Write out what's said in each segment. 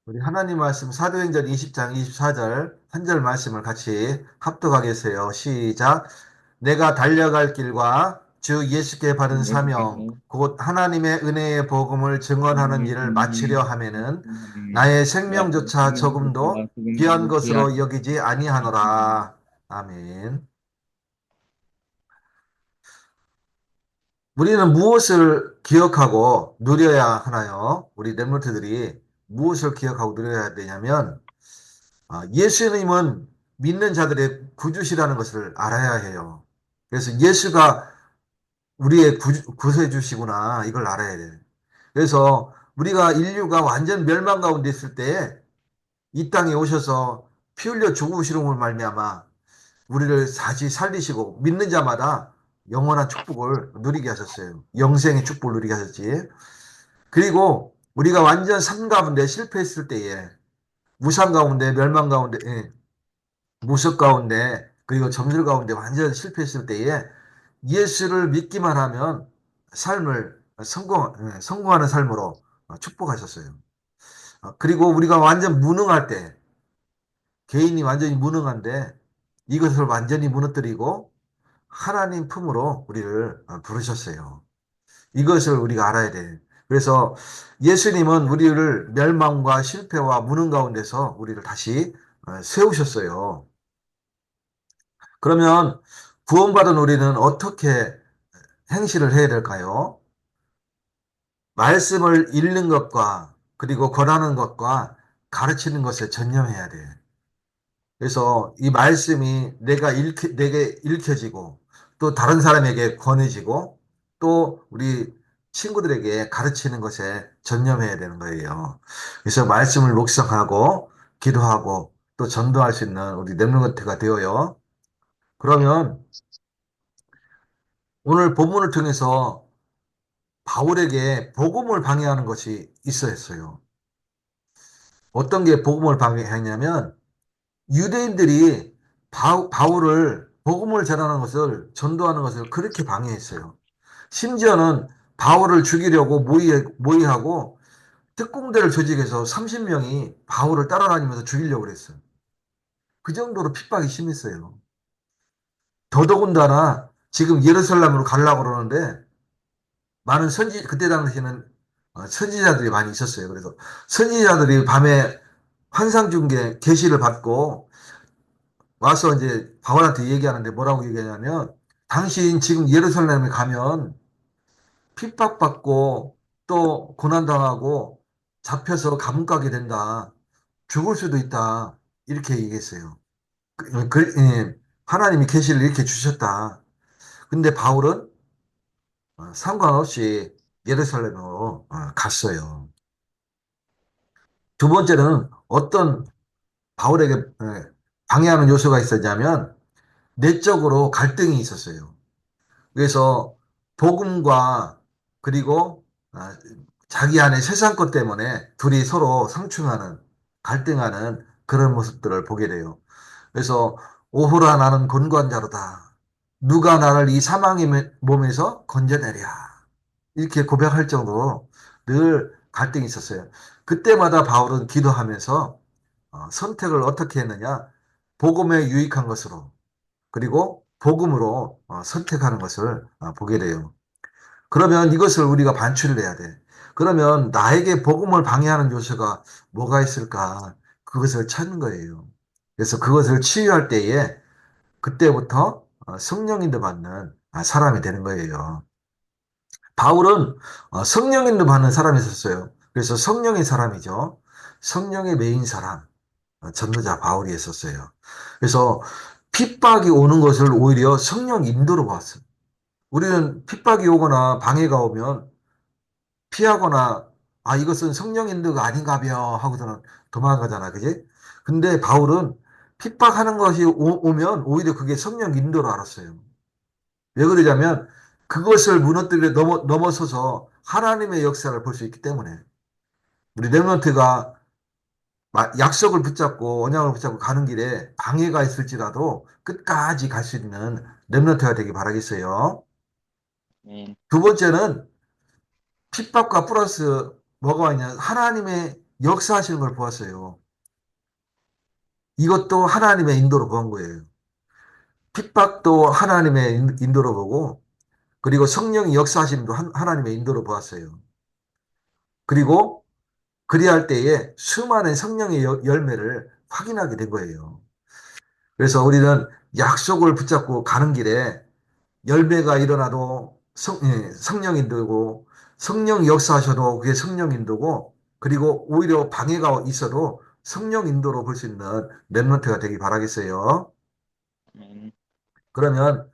우리 하나님 말씀 사도행전 20장 24절 한 절 말씀을 같이 합독하게 해서요. 시작. 내가 달려갈 길과 주 예수께 받은 사명 곧 하나님의 은혜의 복음을 증언하는 일을 마치려 하면은 나의 생명조차 조금도 귀한 것으로 여기지 아니하노라. 아멘. 우리는 무엇을 기억하고 누려야 하나요? 우리 렘넌트들이 무엇을 기억하고 누려야 되냐면 예수님은 믿는 자들의 구주시라는 것을 알아야 해요. 그래서 예수가 우리의 구세주시구나 이걸 알아야 돼요. 그래서 우리가 인류가 완전 멸망 가운데 있을 때 이 땅에 오셔서 피 흘려 죽으시는 말미암아 우리를 다시 살리시고 믿는 자마다 영원한 축복을 누리게 하셨어요. 영생의 축복을 누리게 하셨지. 그리고 우리가 완전 삶 가운데 실패했을 때에 무상 가운데 멸망 가운데 무속 가운데 그리고 점술 가운데 완전 실패했을 때에 예수를 믿기만 하면 삶을 성공하는 삶으로 축복하셨어요. 그리고 우리가 완전 무능할 때 개인이 완전히 무능한데 이것을 완전히 무너뜨리고 하나님 품으로 우리를 부르셨어요. 이것을 우리가 알아야 돼. 그래서 예수님은 우리를 멸망과 실패와 무능 가운데서 우리를 다시 세우셨어요. 그러면 구원받은 우리는 어떻게 행실을 해야 될까요? 말씀을 읽는 것과 그리고 권하는 것과 가르치는 것에 전념해야 돼. 그래서 이 말씀이 내게 읽혀지고 또 다른 사람에게 권해지고 또 우리 친구들에게 가르치는 것에 전념해야 되는 거예요. 그래서 말씀을 묵상하고 기도하고 또 전도할 수 있는 우리 렘넌트가 되어요. 그러면 오늘 본문을 통해서 바울에게 복음을 방해하는 것이 있어했어요. 어떤 게 복음을 방해했냐면 유대인들이 바울을 복음을 전하는 것을 전도하는 것을 그렇게 방해했어요. 심지어는 바울을 죽이려고 모의하고 특공대를 조직해서 30명이 바울을 따라다니면서 죽이려고 그랬어요. 그 정도로 핍박이 심했어요. 더더군다나 지금 예루살렘으로 가려고 그러는데 많은 그때 당시에는 선지자들이 많이 있었어요. 그래서 선지자들이 밤에 환상 중계 계시를 받고 와서 이제 바울한테 얘기하는데 뭐라고 얘기하냐면 당신 지금 예루살렘에 가면 핍박받고 또 고난당하고 잡혀서 감옥 가게 된다. 죽을 수도 있다. 이렇게 얘기했어요. 예, 하나님이 계시를 이렇게 주셨다. 근데 바울은 상관없이 예루살렘으로 갔어요. 두 번째는 어떤 바울에게 방해하는 요소가 있었냐면 내적으로 갈등이 있었어요. 그래서 복음과 그리고 자기 안에 세상 것 때문에 둘이 서로 상충하는 갈등하는 그런 모습들을 보게 돼요. 그래서 오호라 나는 곤고한 자로다. 누가 나를 이 사망의 몸에서 건져내랴. 이렇게 고백할 정도로 늘 갈등이 있었어요. 그때마다 바울은 기도하면서 선택을 어떻게 했느냐? 복음에 유익한 것으로 그리고 복음으로 선택하는 것을 보게 돼요. 그러면 이것을 우리가 반출을 해야 돼. 그러면 나에게 복음을 방해하는 요소가 뭐가 있을까? 그것을 찾는 거예요. 그래서 그것을 치유할 때에 그때부터 성령인도 받는 사람이 되는 거예요. 바울은 성령인도 받는 사람이 있었어요. 그래서 성령의 사람이죠. 성령의 메인 사람, 전도자 바울이 있었어요. 그래서 핍박이 오는 것을 오히려 성령 인도로 봤어요. 우리는 핍박이 오거나 방해가 오면 피하거나 이것은 성령 인도가 아닌가벼 하고서는 도망가잖아. 그지? 근데 바울은 핍박하는 것이 오면 오히려 그게 성령 인도로 알았어요. 왜 그러냐면 그것을 무너뜨려 넘어서서 하나님의 역사를 볼 수 있기 때문에 우리 렘넌트가 약속을 붙잡고 언약을 붙잡고 가는 길에 방해가 있을지라도 끝까지 갈 수 있는 렘넌트가 되기 바라겠어요. 네. 두 번째는 핍박과 플러스 뭐가 있냐 하나님의 역사하시는 걸 보았어요. 이것도 하나님의 인도로 보한 거예요. 핍박도 하나님의 인도로 보고, 그리고 성령이 역사하시는 도 하나님의 인도로 보았어요. 그리고 그리할 때에 수많은 성령의 열매를 확인하게 된 거예요. 그래서 우리는 약속을 붙잡고 가는 길에 열매가 일어나도 성령 인도고, 성령 역사하셔도 그게 성령 인도고, 그리고 오히려 방해가 있어도 성령 인도로 볼 수 있는 랩런트가 되기 바라겠어요. 아멘. 그러면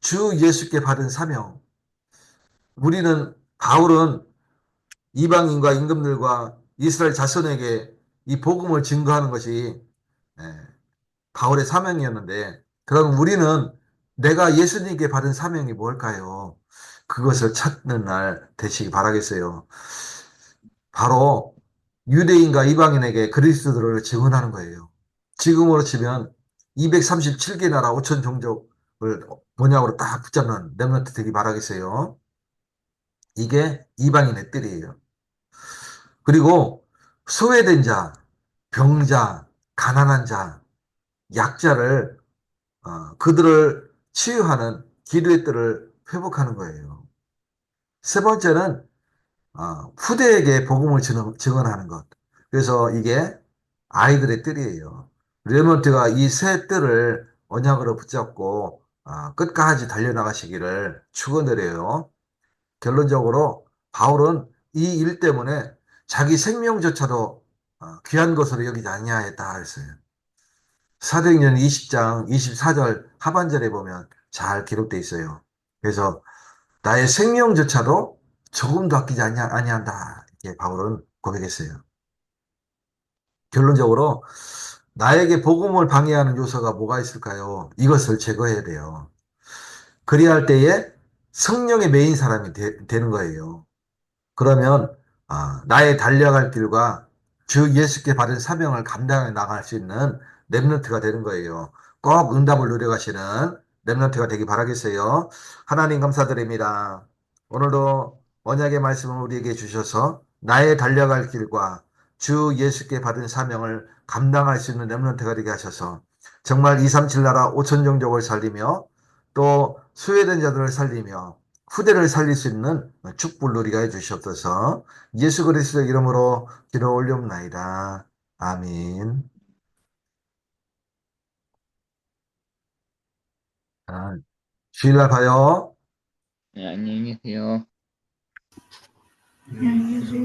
주 예수께 받은 사명, 우리는 바울은 이방인과 임금들과 이스라엘 자손에게 이 복음을 증거하는 것이 예, 바울의 사명이었는데, 그럼 우리는 내가 예수님께 받은 사명이 뭘까요? 그것을 찾는 날 되시기 바라겠어요. 바로 유대인과 이방인에게 그리스도를 증언하는 거예요. 지금으로 치면 237개 나라 5천 종족을 번역으로 딱 붙잡는 렘넌트 되기 바라겠어요. 이게 이방인의 뜰이에요. 그리고 소외된 자, 병자, 가난한 자, 약자를 그들을 치유하는 기도의 뜰을 회복하는 거예요. 세 번째는 후대에게 복음을 증언하는 것. 그래서 이게 아이들의 뜰이에요. 레몬트가 이 세 뜰을 언약으로 붙잡고 끝까지 달려나가시기를 축원드려요. 결론적으로 바울은 이 일 때문에 자기 생명조차도 귀한 것으로 여기지 아니하였다 했어요. 사도행전 20장 24절 하반절에 보면 잘 기록되어 있어요. 그래서 나의 생명조차도 조금도 아끼지 아니한다. 이렇게 바울은 고백했어요. 결론적으로 나에게 복음을 방해하는 요소가 뭐가 있을까요? 이것을 제거해야 돼요. 그리할 때에 성령의 메인 사람이 되는 거예요. 그러면 나의 달려갈 길과 주 예수께 받은 사명을 감당해 나갈 수 있는 렘넌트가 되는 거예요. 꼭 응답을 누려가시는 렘넌트가 되기 바라겠어요. 하나님 감사드립니다. 오늘도 언약의 말씀을 우리에게 주셔서 나의 달려갈 길과 주 예수께 받은 사명을 감당할 수 있는 렘넌트가 되게 하셔서 정말 237 나라 5천 종족을 살리며 또 소외된 자들을 살리며 후대를 살릴 수 있는 축복을 누리게 해 주시옵소서. 예수 그리스도 이름으로 기도 올려옵나이다. 아멘. 주일날 봐요. 네, 안녕히 계세요.